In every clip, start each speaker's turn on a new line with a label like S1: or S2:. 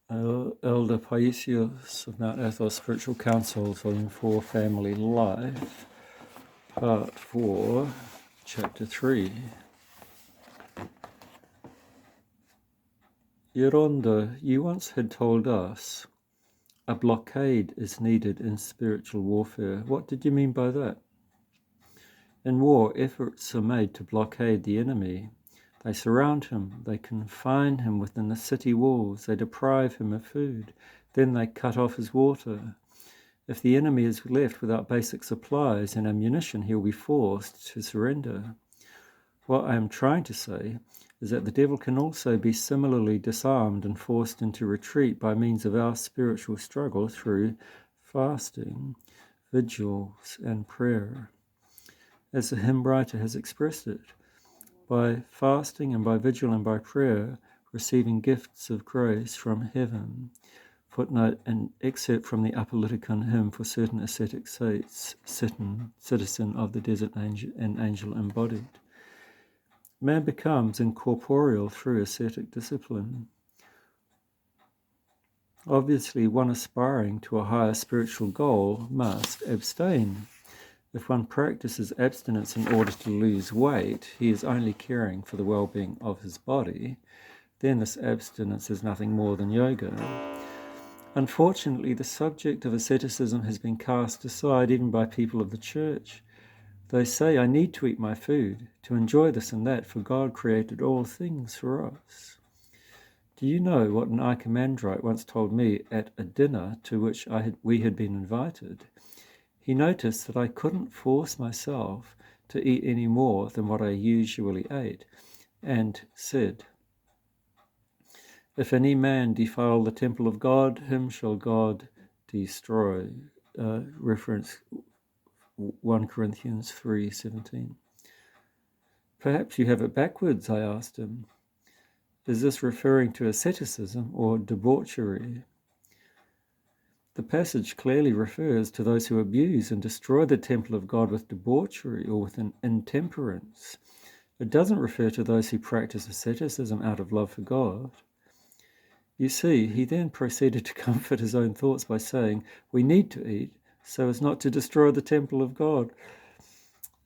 S1: Elder Paisios of Mount Athos Spiritual Counsel, Volume 4, Family Life, Part 4, Chapter 3. Yoronda, you once had told us a blockade is needed in spiritual warfare. What did you mean by that? In war, efforts are made to blockade the enemy. They surround him, they confine him within the city walls, they deprive him of food, then they cut off his water. If the enemy is left without basic supplies and ammunition, he will be forced to surrender. What I am trying to say is that the devil can also be similarly disarmed and forced into retreat by means of our spiritual struggle through fasting, vigils, and prayer. As the hymn writer has expressed it, by fasting and by vigil and by prayer, receiving gifts of grace from heaven. Footnote, an excerpt from the Upper Liturgical hymn for certain ascetic saints, citizen of the desert angel, and angel embodied. Man becomes incorporeal through ascetic discipline. Obviously, one aspiring to a higher spiritual goal must abstain. If one practices abstinence in order to lose weight, he is only caring for the well-being of his body. Then this abstinence is nothing more than yoga. Unfortunately, the subject of asceticism has been cast aside even by people of the church. They say, I need to eat my food, to enjoy this and that, for God created all things for us. Do you know what an Icomandrite once told me at a dinner to which we had been invited? He noticed that I couldn't force myself to eat any more than what I usually ate, and said, if any man defile the temple of God, him shall God destroy. Reference 1 Corinthians 3:17. Perhaps you have it backwards, I asked him. Is this referring to asceticism or debauchery? The passage clearly refers to those who abuse and destroy the temple of God with debauchery or with an intemperance. It doesn't refer to those who practice asceticism out of love for God. You see, he then proceeded to comfort his own thoughts by saying, we need to eat so as not to destroy the temple of God.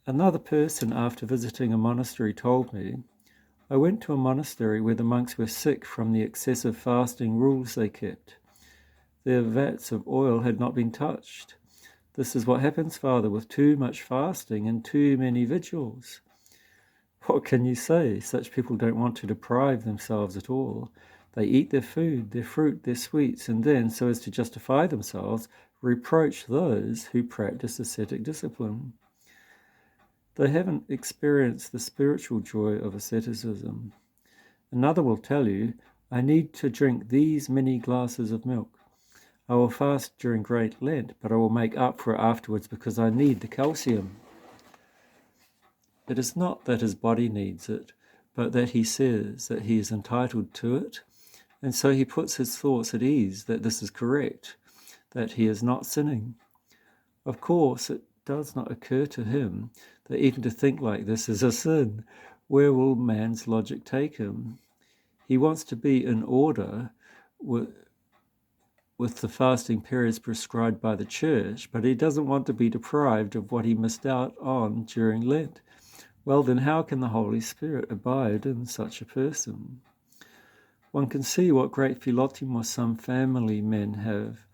S1: Another person, after visiting a monastery, told me, I went to a monastery where the monks were sick from the excessive fasting rules they kept. Their vats of oil had not been touched. This is what happens, Father, with too much fasting and too many vigils. What can you say? Such people don't want to deprive themselves at all. They eat their food, their fruit, their sweets, and then, so as to justify themselves, reproach those who practice ascetic discipline. They haven't experienced the spiritual joy of asceticism. Another will tell you, I need to drink these many glasses of milk. I will fast during Great Lent, but I will make up for it afterwards because I need the calcium. It is not that his body needs it, but that he says that he is entitled to it, and so he puts his thoughts at ease that this is correct, that he is not sinning. Of course, it does not occur to him that even to think like this is a sin. Where will man's logic take him? He wants to be in order with the fasting periods prescribed by the church, but he doesn't want to be deprived of what he missed out on during Lent. Well, then how can the Holy Spirit abide in such a person? One can see what great philotimos some family men have.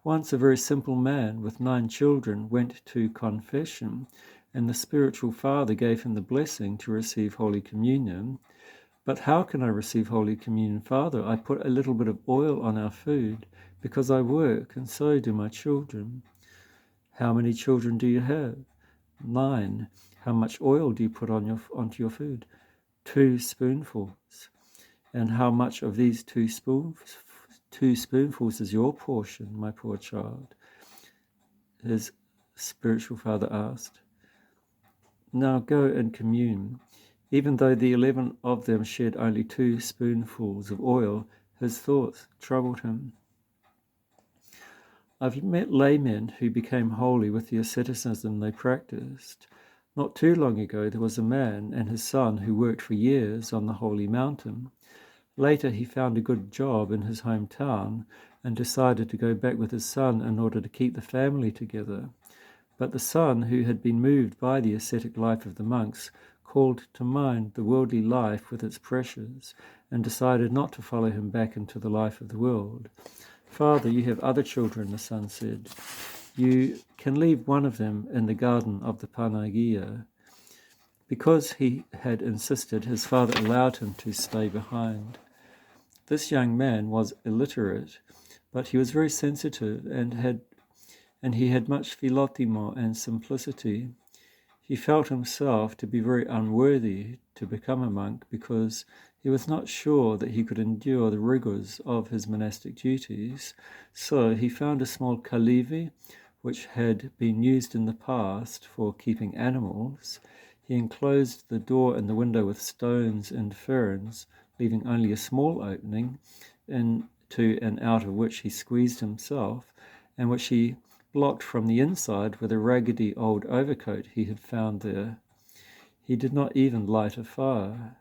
S1: Once a very simple man with 9 children went to confession, and the spiritual father gave him the blessing to receive Holy Communion. But how can I receive Holy Communion, Father? I put a little bit of oil on our food because I work, and so do my children. How many children do you have? 9. How much oil do you put onto your food? 2 spoonfuls. And how much of these 2 spoonfuls is your portion, my poor child? His spiritual father asked. Now go and commune. Even though the 11 of them shared only 2 spoonfuls of oil, his thoughts troubled him. I've met laymen who became holy with the asceticism they practiced. Not too long ago, there was a man and his son who worked for years on the holy mountain. Later, he found a good job in his hometown and decided to go back with his son in order to keep the family together. But the son, who had been moved by the ascetic life of the monks, called to mind the worldly life with its pressures and decided not to follow him back into the life of the world. "Father, you have other children," the son said. "You can leave one of them in the garden of the Panagia." Because he had insisted, his father allowed him to stay behind. This young man was illiterate, but he was very sensitive and he had much philotimo and simplicity. He felt himself to be very unworthy to become a monk because he was not sure that he could endure the rigors of his monastic duties. So he found a small kalivi, which had been used in the past for keeping animals. He enclosed the door and the window with stones and ferns, leaving only a small opening into and out of which he squeezed himself, and which he blocked from the inside with a raggedy old overcoat he had found there. He did not even light a fire.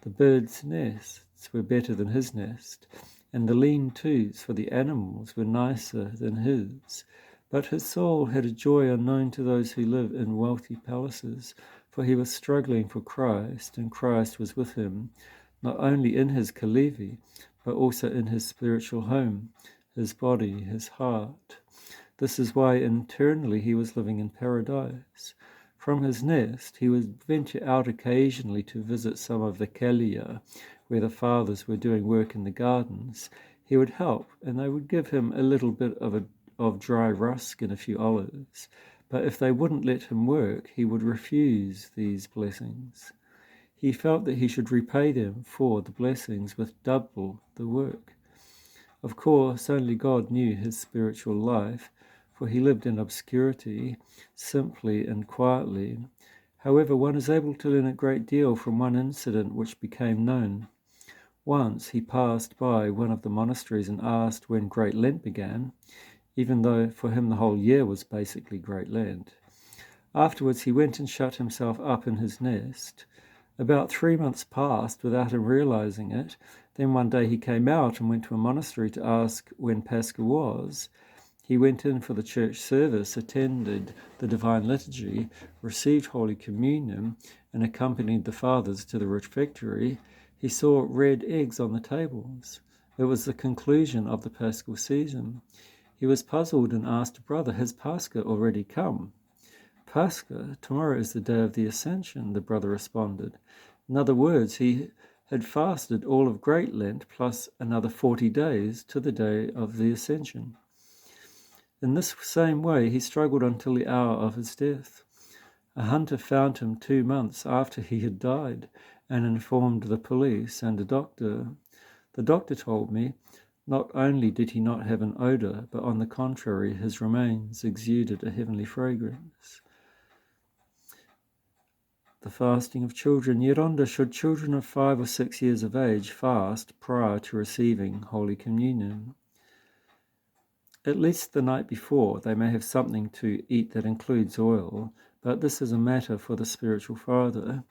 S1: The birds' nests were better than his nest, and the lean-tos for the animals were nicer than his. But his soul had a joy unknown to those who live in wealthy palaces, for he was struggling for Christ, and Christ was with him, not only in his kalivi, but also in his spiritual home, his body, his heart. This is why internally he was living in paradise. From his nest, he would venture out occasionally to visit some of the kelia, where the fathers were doing work in the gardens. He would help, and they would give him a little bit of dry rusk and a few olives. But if they wouldn't let him work, he would refuse these blessings. He felt that he should repay them for the blessings with double the work. Of course, only God knew his spiritual life, for he lived in obscurity, simply and quietly. However, one is able to learn a great deal from one incident which became known. Once he passed by one of the monasteries and asked when Great Lent began, even though for him the whole year was basically Great Lent. Afterwards he went and shut himself up in his nest. About 3 months passed without him realizing it. Then one day he came out and went to a monastery to ask when Pascha was. He went in for the church service, attended the Divine Liturgy, received Holy Communion, and accompanied the fathers to the refectory. He saw red eggs on the tables. It was the conclusion of the Paschal season. He was puzzled and asked a brother, "Has Pascha already come?" "Pascha? Tomorrow is the day of the Ascension," the brother responded. In other words, he had fasted all of Great Lent plus another 40 days to the day of the Ascension. In this same way, he struggled until the hour of his death. A hunter found him 2 months after he had died and informed the police and a doctor. The doctor told me, not only did he not have an odor, but on the contrary, his remains exuded a heavenly fragrance. The fasting of children. Yeronda, should children of 5 or 6 years of age fast prior to receiving Holy Communion? At least the night before, they may have something to eat that includes oil, but this is a matter for the spiritual father,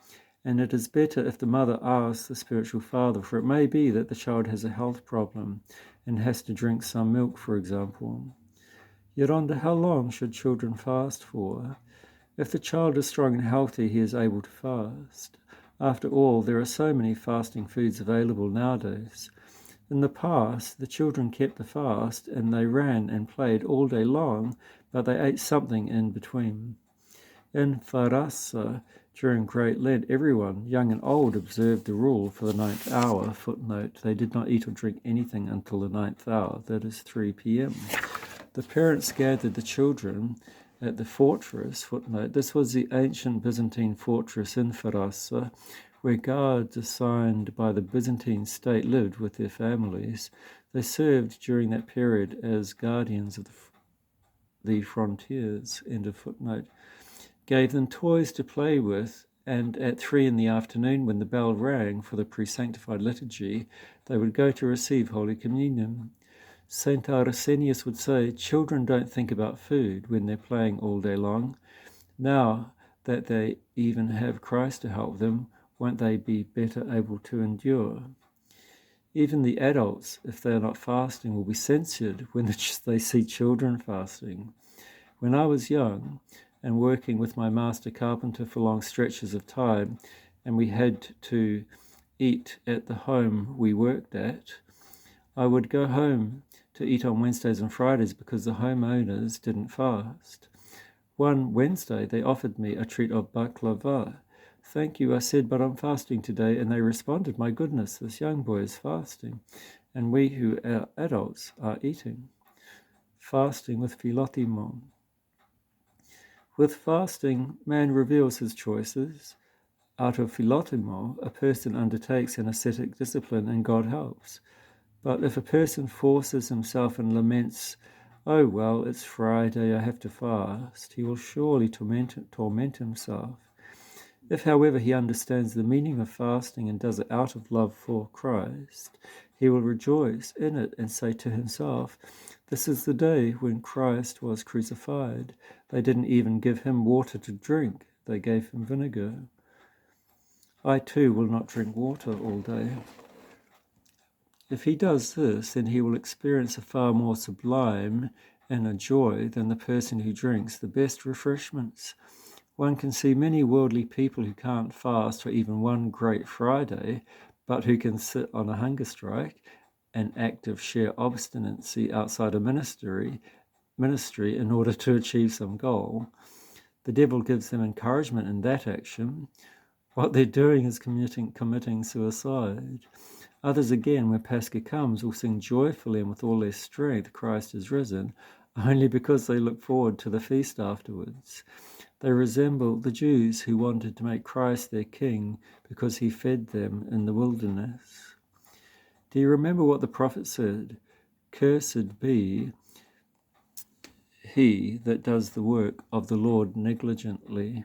S1: and it is better if the mother asks the spiritual father, for it may be that the child has a health problem and has to drink some milk, for example. Yeronda, how long should children fast for? If the child is strong and healthy, he is able to fast. After all, there are so many fasting foods available nowadays. In the past, the children kept the fast and they ran and played all day long, but they ate something in between. In Farasa, during Great Lent, everyone, young and old, observed the rule for the 9th hour. Footnote, they did not eat or drink anything until the 9th hour, that is 3 p.m. The parents gathered the children at the fortress. Footnote, this was the ancient Byzantine fortress in Farasa, where guards assigned by the Byzantine state lived with their families. They served during that period as guardians of the frontiers. End of footnote. Gave them toys to play with, and at 3 in the afternoon, when the bell rang for the pre-sanctified liturgy, they would go to receive Holy Communion. St. Arsenius would say, children don't think about food when they're playing all day long. Now that they even have Christ to help them, won't they be better able to endure? Even the adults, if they are not fasting, will be censured when they see children fasting. When I was young and working with my master carpenter for long stretches of time, and we had to eat at the home we worked at, I would go home to eat on Wednesdays and Fridays because the homeowners didn't fast. One Wednesday, they offered me a treat of baklava. Thank you, I said, but I'm fasting today. And they responded, my goodness, this young boy is fasting, and we who are adults are eating. Fasting with philothimon. With fasting, man reveals his choices. Out of philothimo, a person undertakes an ascetic discipline and God helps. But if a person forces himself and laments, oh well, it's Friday, I have to fast, he will surely torment himself. If, however, he understands the meaning of fasting and does it out of love for Christ, he will rejoice in it and say to himself, this is the day when Christ was crucified. They didn't even give him water to drink, they gave him vinegar. I too will not drink water all day. If he does this, then he will experience a far more sublime and a joy than the person who drinks the best refreshments. One can see many worldly people who can't fast for even one great Friday, but who can sit on a hunger strike, an act of sheer obstinacy outside a ministry in order to achieve some goal. The devil gives them encouragement in that action. What they're doing is committing suicide. Others again, when Pascha comes, will sing joyfully and with all their strength, Christ is risen, only because they look forward to the feast afterwards. They resemble the Jews who wanted to make Christ their king because he fed them in the wilderness. Do you remember what the prophet said? Cursed be he that does the work of the Lord negligently.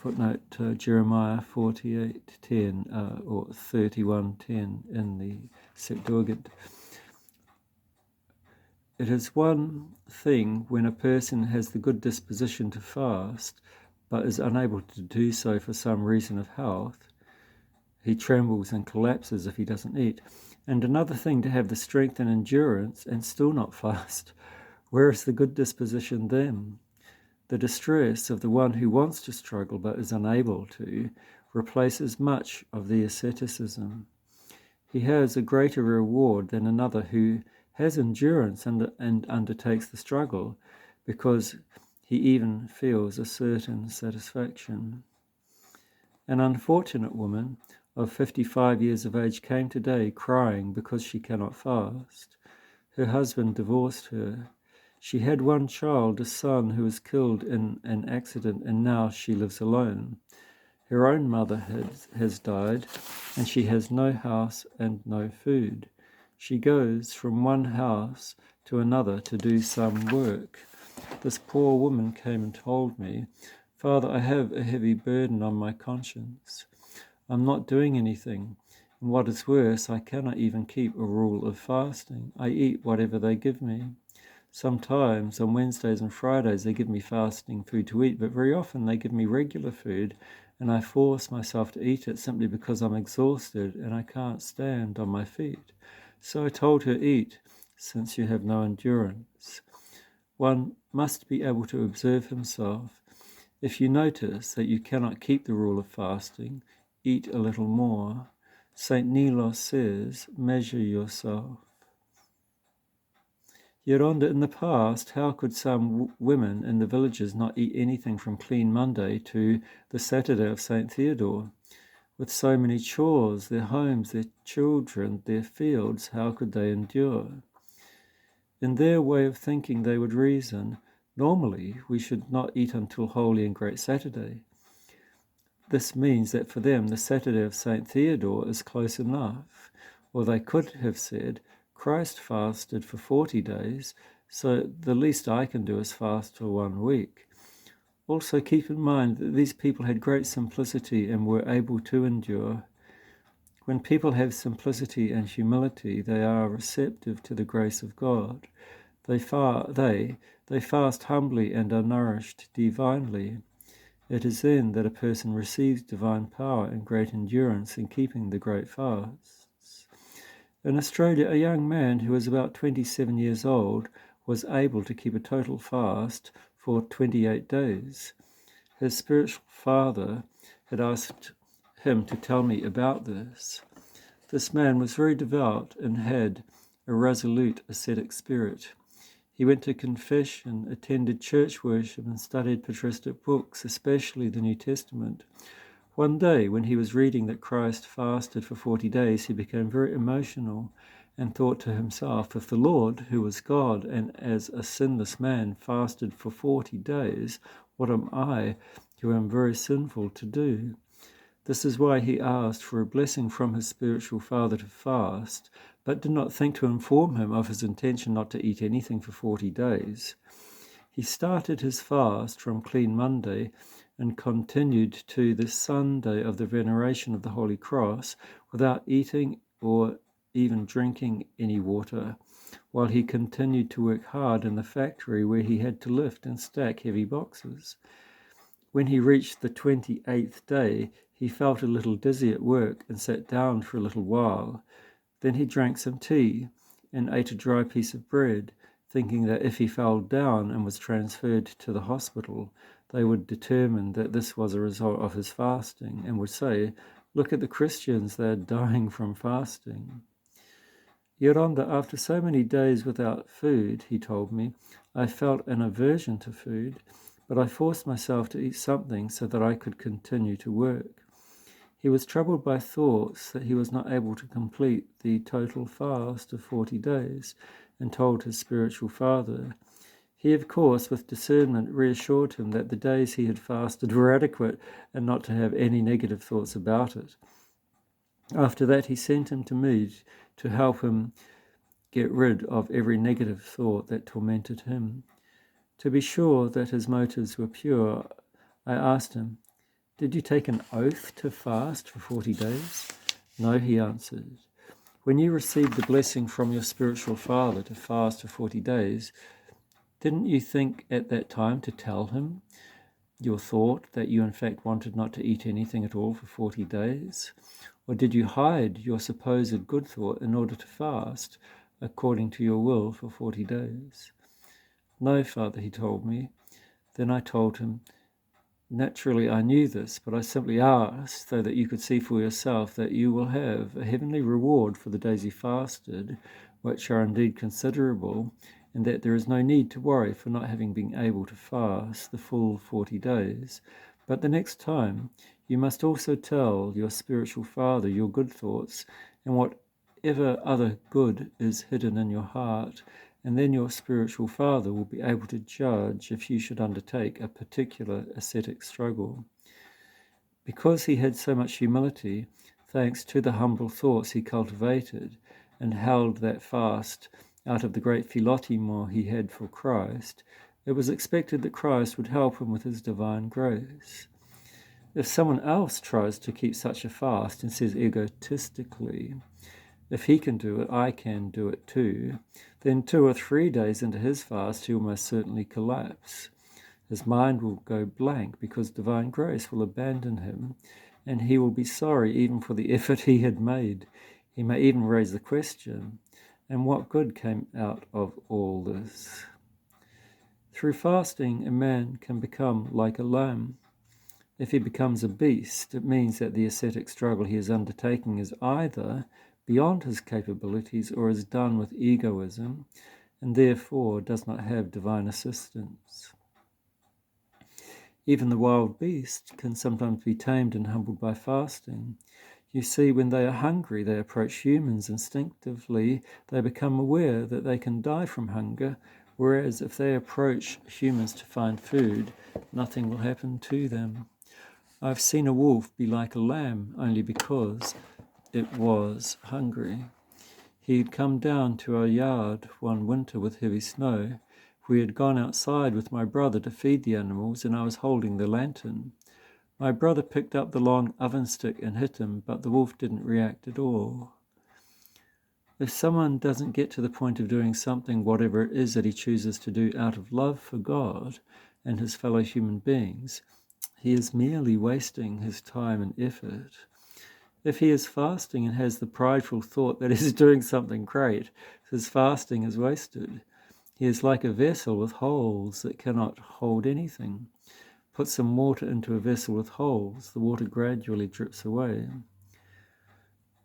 S1: Footnote Jeremiah 48:10 or 31:10 in the Septuagint. It is one thing when a person has the good disposition to fast, but is unable to do so for some reason of health. He trembles and collapses if he doesn't eat. And another thing to have the strength and endurance and still not fast. Where is the good disposition then? The distress of the one who wants to struggle but is unable to replaces much of the asceticism. He has a greater reward than another who has endurance and undertakes the struggle, because he even feels a certain satisfaction. An unfortunate woman of 55 years of age came today crying because she cannot fast. Her husband divorced her. She had one child, a son, who was killed in an accident, and now she lives alone. Her own mother has died, and she has no house and no food. She goes from one house to another to do some work. This poor woman came and told me, Father, I have a heavy burden on my conscience. I'm not doing anything. And what is worse, I cannot even keep a rule of fasting. I eat whatever they give me. Sometimes on Wednesdays and Fridays they give me fasting food to eat, but very often they give me regular food, and I force myself to eat it simply because I'm exhausted and I can't stand on my feet. So I told her, eat, since you have no endurance. One must be able to observe himself. If you notice that you cannot keep the rule of fasting, eat a little more. St. Nilos says, measure yourself. Yeronda, in the past, how could some women in the villages not eat anything from Clean Monday to the Saturday of St. Theodore? With so many chores, their homes, their children, their fields, how could they endure? In their way of thinking, they would reason, normally we should not eat until Holy and Great Saturday. This means that for them, the Saturday of St. Theodore is close enough. Or they could have said, Christ fasted for 40 days, so the least I can do is fast for 1 week. Also keep in mind that these people had great simplicity and were able to endure. When people have simplicity and humility, they are receptive to the grace of God. They fast humbly and are nourished divinely. It is then that a person receives divine power and great endurance in keeping the great fast. In Australia, a young man who was about 27 years old was able to keep a total fast for 28 days. His spiritual father had asked him to tell me about this. This man was very devout and had a resolute ascetic spirit. He went to confession, attended church worship, and studied patristic books, especially the New Testament. One day, when he was reading that Christ fasted for 40 days, he became very emotional and thought to himself, if the Lord, who was God and as a sinless man, fasted for 40 days, what am I, who am very sinful, to do? This is why he asked for a blessing from his spiritual father to fast, but did not think to inform him of his intention not to eat anything for 40 days. He started his fast from Clean Monday and continued to the Sunday of the Veneration of the Holy Cross without eating or even drinking any water, while he continued to work hard in the factory where he had to lift and stack heavy boxes. When he reached the 28th day, he felt a little dizzy at work and sat down for a little while. Then he drank some tea and ate a dry piece of bread, thinking that if he fell down and was transferred to the hospital, they would determine that this was a result of his fasting and would say, "Look at the Christians, they're dying from fasting." Yoronda, after so many days without food, he told me, I felt an aversion to food, but I forced myself to eat something so that I could continue to work. He was troubled by thoughts that he was not able to complete the total fast of 40 days and told his spiritual father. He, of course, with discernment, reassured him that the days he had fasted were adequate and not to have any negative thoughts about it. After that, he sent him to me to help him get rid of every negative thought that tormented him. To be sure that his motives were pure, I asked him, "Did you take an oath to fast for 40 days? No, he answered. When you received the blessing from your spiritual father to fast for 40 days, didn't you think at that time to tell him your thought that you in fact wanted not to eat anything at all for 40 days? Or did you hide your supposed good thought in order to fast according to your will for 40 days? No, Father, he told me. Then I told him, naturally I knew this, but I simply asked so that you could see for yourself that you will have a heavenly reward for the days you fasted, which are indeed considerable, and that there is no need to worry for not having been able to fast the full 40 days. But the next time, you must also tell your spiritual father your good thoughts and whatever other good is hidden in your heart, and then your spiritual father will be able to judge if you should undertake a particular ascetic struggle. Because he had so much humility, thanks to the humble thoughts he cultivated and held that fast out of the great philotimo he had for Christ, it was expected that Christ would help him with his divine grace. If someone else tries to keep such a fast and says egotistically, if he can do it, I can do it too, then 2 or 3 days into his fast, he will most certainly collapse. His mind will go blank because divine grace will abandon him, and he will be sorry even for the effort he had made. He may even raise the question, and what good came out of all this? Through fasting, a man can become like a lamb. If he becomes a beast, it means that the ascetic struggle he is undertaking is either beyond his capabilities or is done with egoism and therefore does not have divine assistance. Even the wild beast can sometimes be tamed and humbled by fasting. You see, when they are hungry, they approach humans instinctively. They become aware that they can die from hunger, whereas if they approach humans to find food, nothing will happen to them. I've seen a wolf be like a lamb only because it was hungry. He had come down to our yard one winter with heavy snow. We had gone outside with my brother to feed the animals, and I was holding the lantern. My brother picked up the long oven stick and hit him, but the wolf didn't react at all. If someone doesn't get to the point of doing something, whatever it is that he chooses to do out of love for God and his fellow human beings, he is merely wasting his time and effort. If he is fasting and has the prideful thought that he's doing something great, his fasting is wasted. He is like a vessel with holes that cannot hold anything. Put some water into a vessel with holes, the water gradually drips away.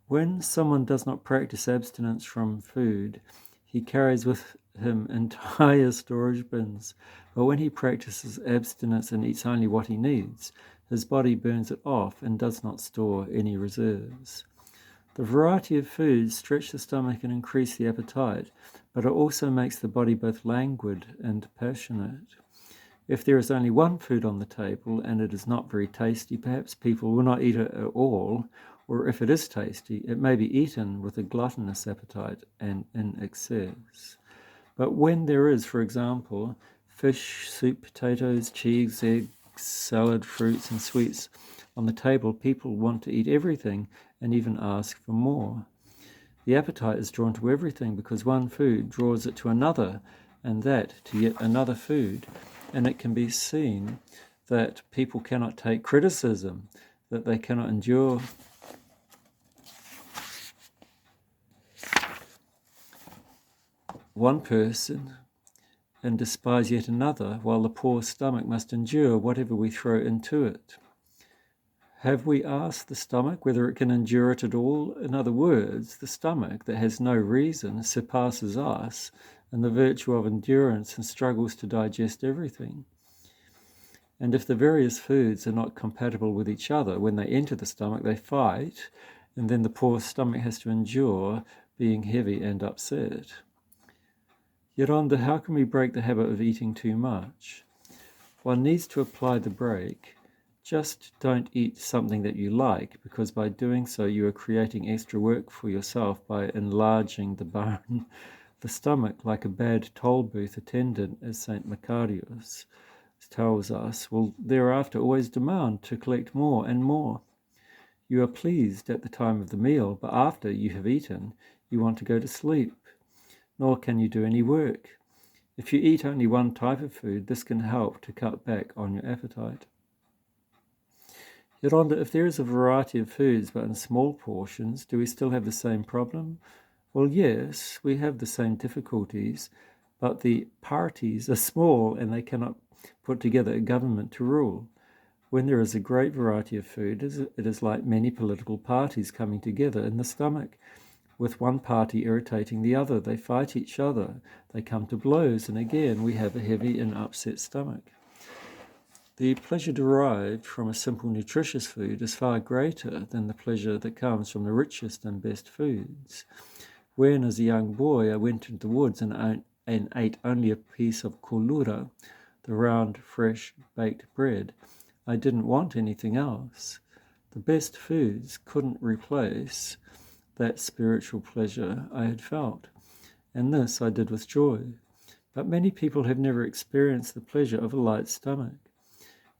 S1: When someone does not practice abstinence from food, he carries with him entire storage bins. But when he practices abstinence and eats only what he needs, his body burns it off and does not store any reserves. The variety of foods stretch the stomach and increase the appetite, but it also makes the body both languid and passionate. If there is only one food on the table and it is not very tasty, perhaps people will not eat it at all, or if it is tasty, it may be eaten with a gluttonous appetite and in excess. But when there is, for example, fish, soup, potatoes, cheese, eggs, salad, fruits, and sweets on the table, people want to eat everything and even ask for more. The appetite is drawn to everything because one food draws it to another, and that to yet another food. And it can be seen that people cannot take criticism, that they cannot endure one person and despise yet another, while the poor stomach must endure whatever we throw into it. Have we asked the stomach whether it can endure it at all? In other words, the stomach that has no reason surpasses us in the virtue of endurance and struggles to digest everything. And if the various foods are not compatible with each other, when they enter the stomach, they fight, and then the poor stomach has to endure being heavy and upset. Yoronda, how can we break the habit of eating too much? One needs to apply the break. Just don't eat something that you like, because by doing so you are creating extra work for yourself by enlarging the bone, the stomach, like a bad toll booth attendant, as St. Paisios tells us, will thereafter always demand to collect more and more. You are pleased at the time of the meal, but after you have eaten, you want to go to sleep, nor can you do any work. If you eat only one type of food, this can help to cut back on your appetite. Yoronda, if there is a variety of foods but in small portions, do we still have the same problem? Well, yes, we have the same difficulties, but the parties are small and they cannot put together a government to rule. When there is a great variety of food, it is like many political parties coming together in the stomach, with one party irritating the other. They fight each other, they come to blows, and again we have a heavy and upset stomach. The pleasure derived from a simple nutritious food is far greater than the pleasure that comes from the richest and best foods. When, as a young boy, I went into the woods and ate only a piece of kulura, the round, fresh, baked bread, I didn't want anything else. The best foods couldn't replace that spiritual pleasure I had felt, and this I did with joy. But many people have never experienced the pleasure of a light stomach.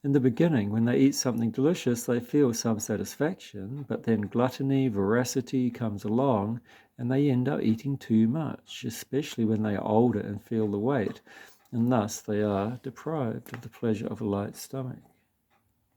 S1: In the beginning, when they eat something delicious, they feel some satisfaction, but then gluttony, voracity comes along, and they end up eating too much, especially when they are older and feel the weight, and thus they are deprived of the pleasure of a light stomach.